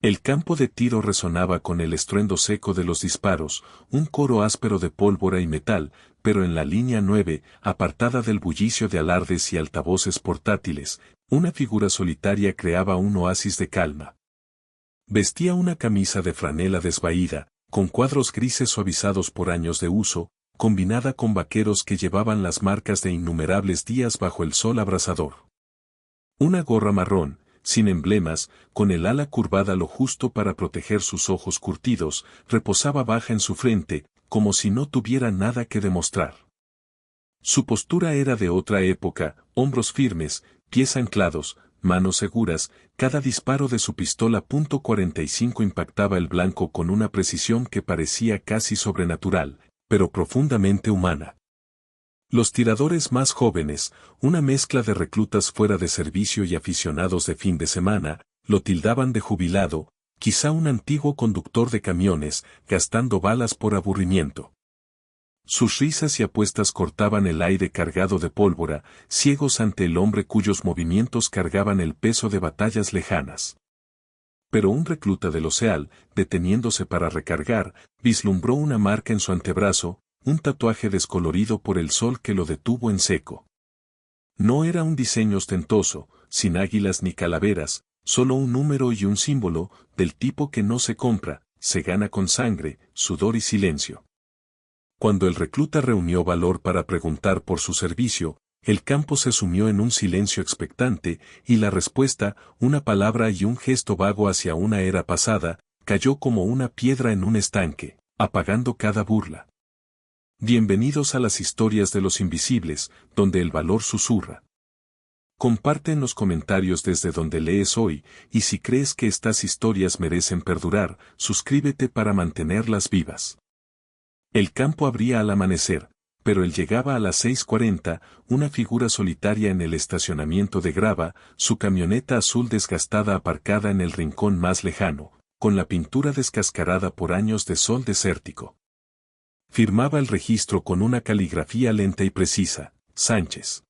El campo de tiro resonaba con el estruendo seco de los disparos, un coro áspero de pólvora y metal, pero en la línea 9, apartada del bullicio de alardes y altavoces portátiles, una figura solitaria creaba un oasis de calma. Vestía una camisa de franela desvaída, con cuadros grises suavizados por años de uso, combinada con vaqueros que llevaban las marcas de innumerables días bajo el sol abrasador. Una gorra marrón, sin emblemas, con el ala curvada lo justo para proteger sus ojos curtidos, reposaba baja en su frente, como si no tuviera nada que demostrar. Su postura era de otra época, hombros firmes, pies anclados, manos seguras, cada disparo de su pistola .45 impactaba el blanco con una precisión que parecía casi sobrenatural, pero profundamente humana. Los tiradores más jóvenes, una mezcla de reclutas fuera de servicio y aficionados de fin de semana, lo tildaban de jubilado, quizá un antiguo conductor de camiones, gastando balas por aburrimiento. Sus risas y apuestas cortaban el aire cargado de pólvora, ciegos ante el hombre cuyos movimientos cargaban el peso de batallas lejanas. Pero un recluta del OSEAL, deteniéndose para recargar, vislumbró una marca en su antebrazo, un tatuaje descolorido por el sol que lo detuvo en seco. No era un diseño ostentoso, sin águilas ni calaveras, solo un número y un símbolo, del tipo que no se compra, se gana con sangre, sudor y silencio. Cuando el recluta reunió valor para preguntar por su servicio, el campo se sumió en un silencio expectante, y la respuesta, una palabra y un gesto vago hacia una era pasada, cayó como una piedra en un estanque, apagando cada burla. Bienvenidos a las historias de los invisibles, donde el valor susurra. Comparte en los comentarios desde donde lees hoy, y si crees que estas historias merecen perdurar, suscríbete para mantenerlas vivas. El campo abría al amanecer, pero él llegaba a las 6:40, una figura solitaria en el estacionamiento de grava, su camioneta azul desgastada aparcada en el rincón más lejano, con la pintura descascarada por años de sol desértico. Firmaba el registro con una caligrafía lenta y precisa, Sánchez.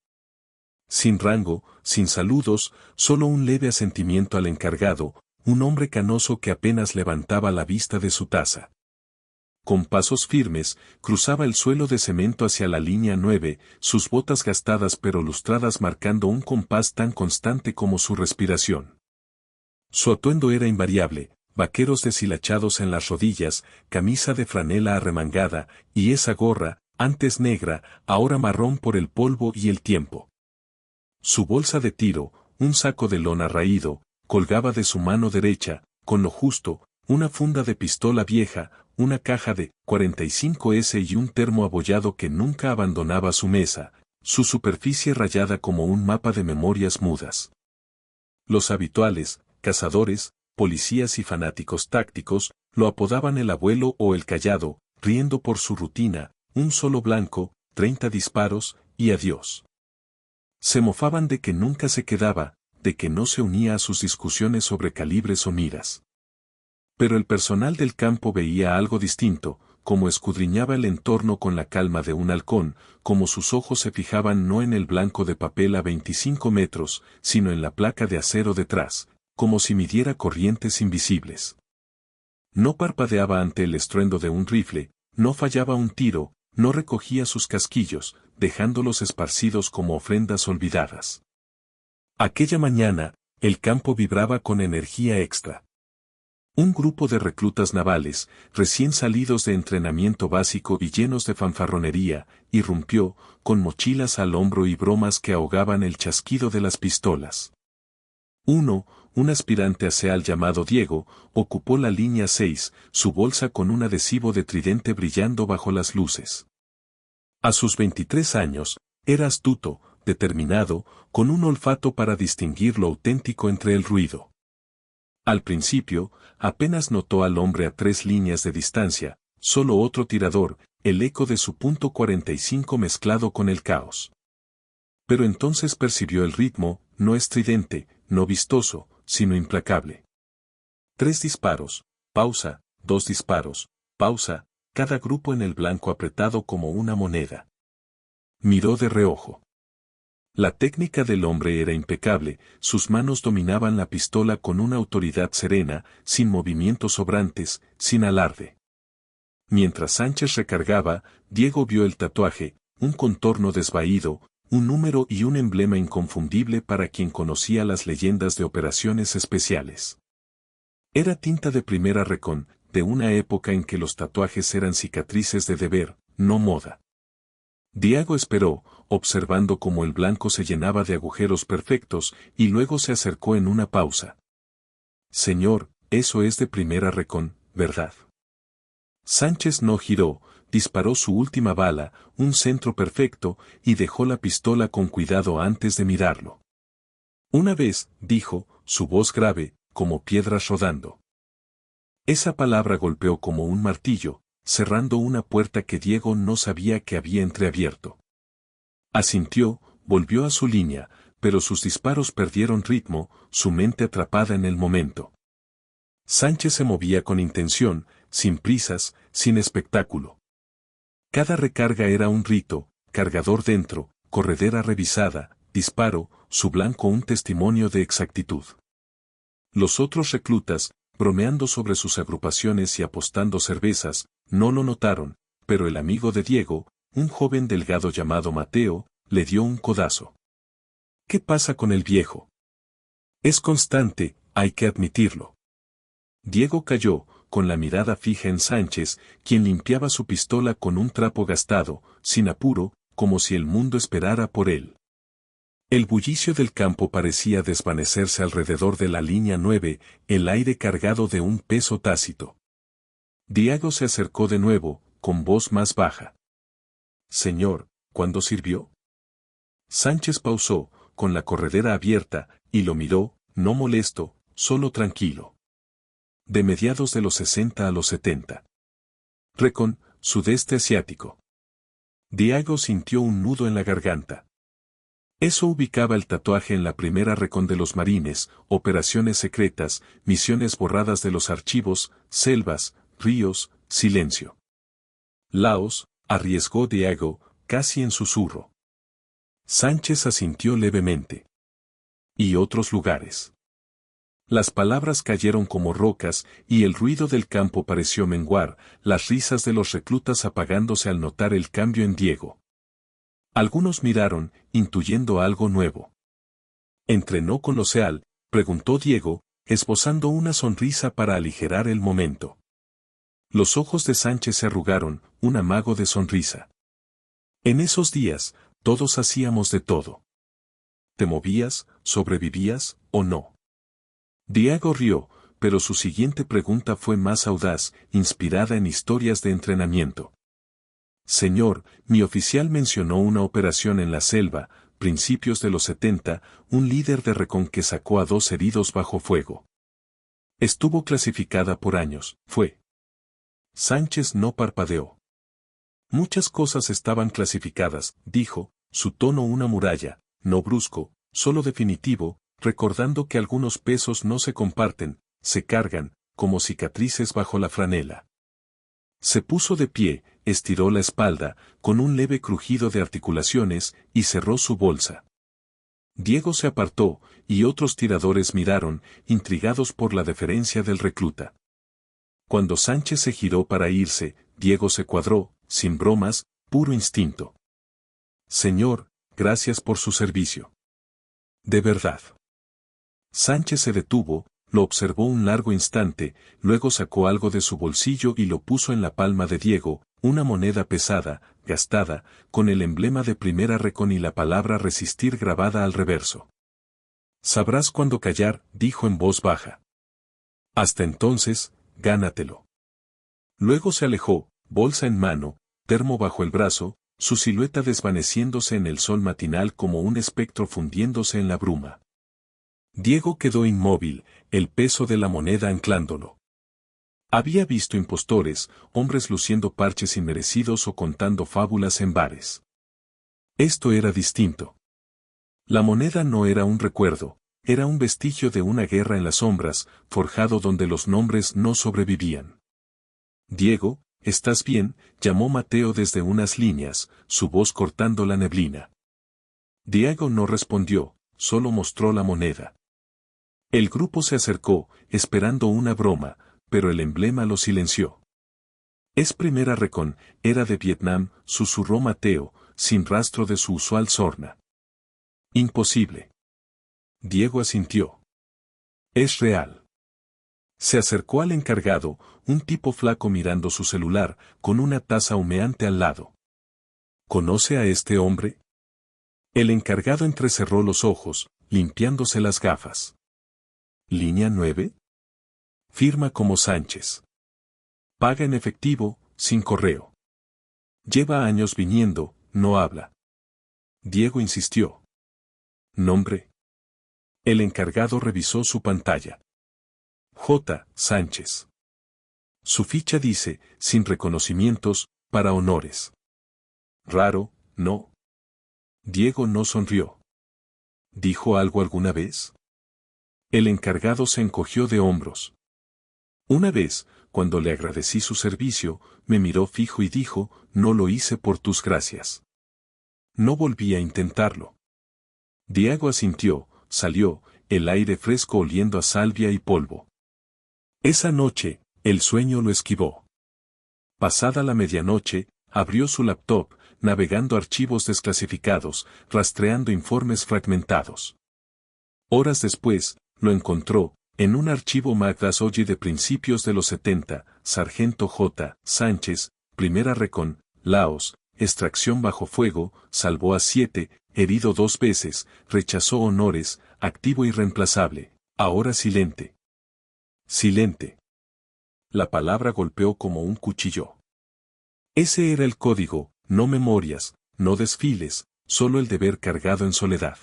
Sin rango, sin saludos, solo un leve asentimiento al encargado, un hombre canoso que apenas levantaba la vista de su taza. Con pasos firmes, cruzaba el suelo de cemento hacia la línea 9, sus botas gastadas pero lustradas marcando un compás tan constante como su respiración. Su atuendo era invariable, vaqueros deshilachados en las rodillas, camisa de franela arremangada, y esa gorra, antes negra, ahora marrón por el polvo y el tiempo. Su bolsa de tiro, un saco de lona raído, colgaba de su mano derecha, con lo justo, una funda de pistola vieja, una caja de 45S y un termo abollado que nunca abandonaba su mesa, su superficie rayada como un mapa de memorias mudas. Los habituales, cazadores, policías y fanáticos tácticos, lo apodaban el abuelo o el callado, riendo por su rutina, un solo blanco, 30 disparos, y adiós. Se mofaban de que nunca se quedaba, de que no se unía a sus discusiones sobre calibres o miras. Pero el personal del campo veía algo distinto, como escudriñaba el entorno con la calma de un halcón, como sus ojos se fijaban no en el blanco de papel a 25 metros, sino en la placa de acero detrás, como si midiera corrientes invisibles. No parpadeaba ante el estruendo de un rifle, no fallaba un tiro, no recogía sus casquillos, dejándolos esparcidos como ofrendas olvidadas. Aquella mañana, el campo vibraba con energía extra. Un grupo de reclutas navales, recién salidos de entrenamiento básico y llenos de fanfarronería, irrumpió, con mochilas al hombro y bromas que ahogaban el chasquido de las pistolas. Un aspirante a SEAL llamado Diego, ocupó la línea 6, su bolsa con un adhesivo de tridente brillando bajo las luces. A sus 23 años, era astuto, determinado, con un olfato para distinguir lo auténtico entre el ruido. Al principio, apenas notó al hombre a 3 líneas de distancia, solo otro tirador, el eco de su .45 mezclado con el caos. Pero entonces percibió el ritmo, no estridente, no vistoso, sino implacable. 3 disparos, pausa, 2 disparos, pausa, cada grupo en el blanco apretado como una moneda. Miró de reojo. La técnica del hombre era impecable, sus manos dominaban la pistola con una autoridad serena, sin movimientos sobrantes, sin alarde. Mientras Sánchez recargaba, Diego vio el tatuaje, un contorno desvaído, un número y un emblema inconfundible para quien conocía las leyendas de operaciones especiales. Era tinta de primera recon, de una época en que los tatuajes eran cicatrices de deber, no moda. Diego esperó, observando cómo el blanco se llenaba de agujeros perfectos, y luego se acercó en una pausa. Señor, eso es de primera recon, ¿verdad? Sánchez no giró, disparó su última bala, un centro perfecto, y dejó la pistola con cuidado antes de mirarlo. Una vez, dijo, su voz grave, como piedras rodando. Esa palabra golpeó como un martillo, cerrando una puerta que Diego no sabía que había entreabierto. Asintió, volvió a su línea, pero sus disparos perdieron ritmo, su mente atrapada en el momento. Sánchez se movía con intención, sin prisas, sin espectáculo. Cada recarga era un rito, cargador dentro, corredera revisada, disparo, su blanco un testimonio de exactitud. Los otros reclutas, bromeando sobre sus agrupaciones y apostando cervezas, no lo notaron, pero el amigo de Diego, un joven delgado llamado Mateo, le dio un codazo. ¿Qué pasa con el viejo? Es constante, hay que admitirlo. Diego cayó, con la mirada fija en Sánchez, quien limpiaba su pistola con un trapo gastado, sin apuro, como si el mundo esperara por él. El bullicio del campo parecía desvanecerse alrededor de la línea 9, el aire cargado de un peso tácito. Diego se acercó de nuevo, con voz más baja. Señor, ¿cuándo sirvió? Sánchez pausó, con la corredera abierta, y lo miró, no molesto, solo tranquilo. De mediados de los 60 a los 70. Recon, sudeste asiático. Diego sintió un nudo en la garganta. Eso ubicaba el tatuaje en la primera recon de los marines, operaciones secretas, misiones borradas de los archivos, selvas, ríos, silencio. Laos, arriesgó Diego, casi en susurro. Sánchez asintió levemente. Y otros lugares. Las palabras cayeron como rocas, y el ruido del campo pareció menguar, las risas de los reclutas apagándose al notar el cambio en Diego. Algunos miraron, intuyendo algo nuevo. ¿Entrenó con los SEAL?, preguntó Diego, esbozando una sonrisa para aligerar el momento. Los ojos de Sánchez se arrugaron, un amago de sonrisa. En esos días, todos hacíamos de todo. ¿Te movías, sobrevivías, o no? Diego rió, pero su siguiente pregunta fue más audaz, inspirada en historias de entrenamiento. Señor, mi oficial mencionó una operación en la selva, principios de los 70, un líder de recon que sacó a 2 heridos bajo fuego. Estuvo clasificada por años, fue. Sánchez no parpadeó. Muchas cosas estaban clasificadas, dijo, su tono una muralla, no brusco, solo definitivo, recordando que algunos pesos no se comparten, se cargan, como cicatrices bajo la franela. Se puso de pie, estiró la espalda, con un leve crujido de articulaciones, y cerró su bolsa. Diego se apartó, y otros tiradores miraron, intrigados por la deferencia del recluta. Cuando Sánchez se giró para irse, Diego se cuadró, sin bromas, puro instinto. Señor, gracias por su servicio. De verdad. Sánchez se detuvo, lo observó un largo instante, luego sacó algo de su bolsillo y lo puso en la palma de Diego, una moneda pesada, gastada, con el emblema de primera recon y la palabra resistir grabada al reverso. Sabrás cuándo callar, dijo en voz baja. Hasta entonces, gánatelo. Luego se alejó, bolsa en mano, termo bajo el brazo, su silueta desvaneciéndose en el sol matinal como un espectro fundiéndose en la bruma. Diego quedó inmóvil, el peso de la moneda anclándolo. Había visto impostores, hombres luciendo parches inmerecidos o contando fábulas en bares. Esto era distinto. La moneda no era un recuerdo, era un vestigio de una guerra en las sombras, forjado donde los nombres no sobrevivían. Diego, ¿estás bien?, llamó Mateo desde unas líneas, su voz cortando la neblina. Diego no respondió, solo mostró la moneda. El grupo se acercó, esperando una broma, pero el emblema lo silenció. Es primera recon, era de Vietnam, susurró Mateo, sin rastro de su usual sorna. Imposible. Diego asintió. Es real. Se acercó al encargado, un tipo flaco mirando su celular, con una taza humeante al lado. ¿Conoce a este hombre? El encargado entrecerró los ojos, limpiándose las gafas. ¿Línea 9? Firma como Sánchez. Paga en efectivo, sin correo. Lleva años viniendo, no habla. Diego insistió. ¿Nombre? El encargado revisó su pantalla. J. Sánchez. Su ficha dice, sin reconocimientos, para honores. Raro, ¿no? Diego no sonrió. ¿Dijo algo alguna vez? El encargado se encogió de hombros. Una vez, cuando le agradecí su servicio, me miró fijo y dijo, no lo hice por tus gracias. No volví a intentarlo. Diego asintió, salió, el aire fresco oliendo a salvia y polvo. Esa noche, el sueño lo esquivó. Pasada la medianoche, abrió su laptop, navegando archivos desclasificados, rastreando informes fragmentados. Horas después, lo encontró, en un archivo Magdasoji de principios de los 70, Sargento J. Sánchez, Primera Recon, Laos, extracción bajo fuego, salvó a 7, herido 2 veces, rechazó honores, activo irreemplazable, ahora silente. Silente. La palabra golpeó como un cuchillo. Ese era el código, no memorias, no desfiles, solo el deber cargado en soledad.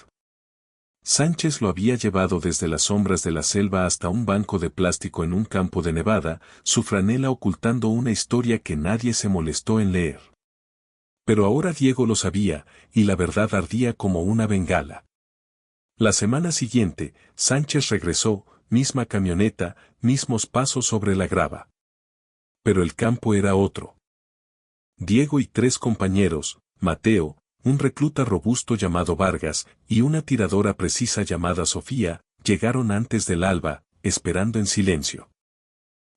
Sánchez lo había llevado desde las sombras de la selva hasta un banco de plástico en un campo de Nevada, su franela ocultando una historia que nadie se molestó en leer. Pero ahora Diego lo sabía, y la verdad ardía como una bengala. La semana siguiente, Sánchez regresó, misma camioneta, mismos pasos sobre la grava. Pero el campo era otro. Diego y 3 compañeros, Mateo, un recluta robusto llamado Vargas, y una tiradora precisa llamada Sofía, llegaron antes del alba, esperando en silencio.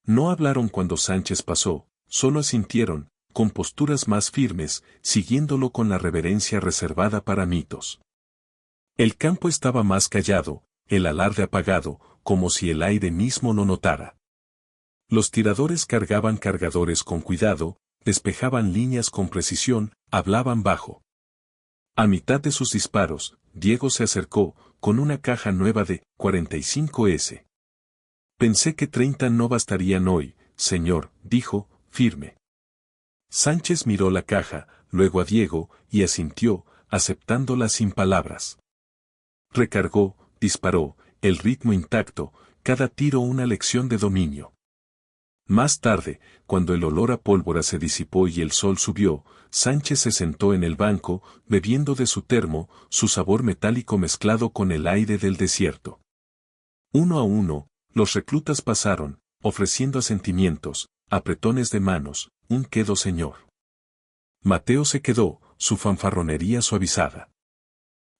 No hablaron cuando Sánchez pasó, solo asintieron, con posturas más firmes, siguiéndolo con la reverencia reservada para mitos. El campo estaba más callado, el alarde apagado, como si el aire mismo lo notara. Los tiradores cargaban cargadores con cuidado, despejaban líneas con precisión, hablaban bajo. A mitad de sus disparos, Diego se acercó, con una caja nueva de 45S. Pensé que 30 no bastarían hoy, señor, dijo, firme. Sánchez miró la caja, luego a Diego, y asintió, aceptándola sin palabras. Recargó, disparó, el ritmo intacto, cada tiro una lección de dominio. Más tarde, cuando el olor a pólvora se disipó y el sol subió, Sánchez se sentó en el banco, bebiendo de su termo, su sabor metálico mezclado con el aire del desierto. Uno a uno, los reclutas pasaron, ofreciendo asentimientos, apretones de manos, un quedo señor. Mateo se quedó, su fanfarronería suavizada.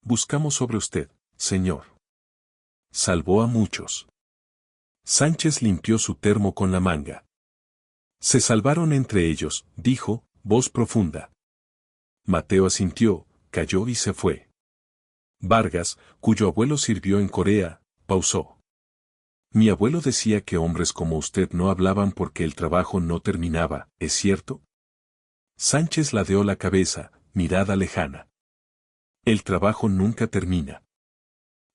Buscamos sobre usted, señor. Salvó a muchos. Sánchez limpió su termo con la manga. Se salvaron entre ellos, dijo, voz profunda. Mateo asintió, cayó y se fue. Vargas, cuyo abuelo sirvió en Corea, pausó. Mi abuelo decía que hombres como usted no hablaban porque el trabajo no terminaba, ¿es cierto? Sánchez ladeó la cabeza, mirada lejana. El trabajo nunca termina.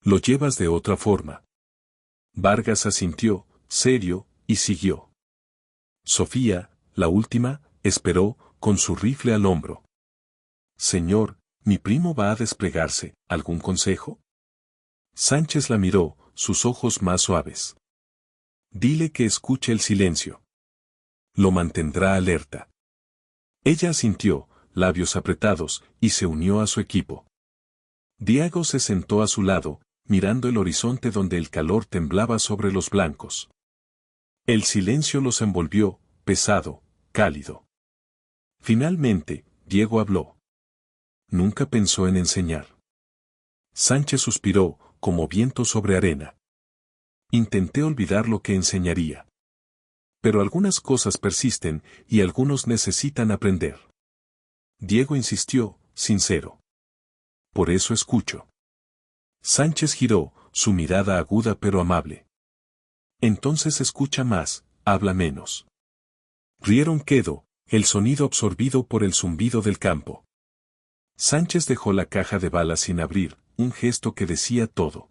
Lo llevas de otra forma. Vargas asintió, serio, y siguió. Sofía, la última, esperó, con su rifle al hombro. Señor, mi primo va a desplegarse, ¿algún consejo? Sánchez la miró, sus ojos más suaves. Dile que escuche el silencio. Lo mantendrá alerta. Ella asintió, labios apretados, y se unió a su equipo. Diego se sentó a su lado, mirando el horizonte donde el calor temblaba sobre los blancos. El silencio los envolvió, pesado, cálido. Finalmente, Diego habló. Nunca pensó en enseñar. Sánchez suspiró, como viento sobre arena. Intenté olvidar lo que enseñaría. Pero algunas cosas persisten, y algunos necesitan aprender. Diego insistió, sincero. Por eso escucho. Sánchez giró, su mirada aguda pero amable. Entonces escucha más, habla menos. Rieron quedo, el sonido absorbido por el zumbido del campo. Sánchez dejó la caja de balas sin abrir, un gesto que decía todo.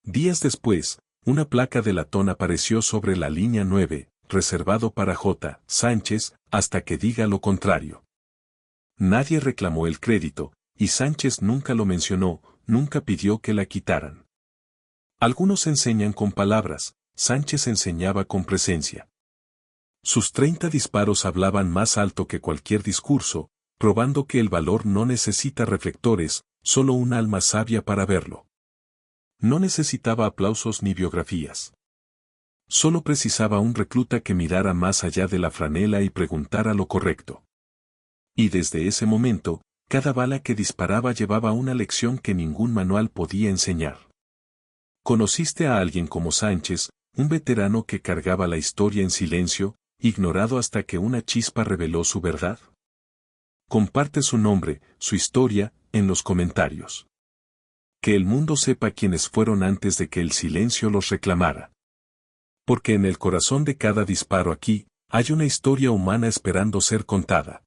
Días después, una placa de latón apareció sobre la línea 9, reservado para J. Sánchez, hasta que diga lo contrario. Nadie reclamó el crédito, y Sánchez nunca lo mencionó, nunca pidió que la quitaran. Algunos enseñan con palabras, Sánchez enseñaba con presencia. Sus 30 disparos hablaban más alto que cualquier discurso, probando que el valor no necesita reflectores, solo un alma sabia para verlo. No necesitaba aplausos ni biografías. Solo precisaba un recluta que mirara más allá de la franela y preguntara lo correcto. Y desde ese momento, cada bala que disparaba llevaba una lección que ningún manual podía enseñar. ¿Conociste a alguien como Sánchez, un veterano que cargaba la historia en silencio, ignorado hasta que una chispa reveló su verdad? Comparte su nombre, su historia, en los comentarios. Que el mundo sepa quiénes fueron antes de que el silencio los reclamara. Porque en el corazón de cada disparo aquí, hay una historia humana esperando ser contada.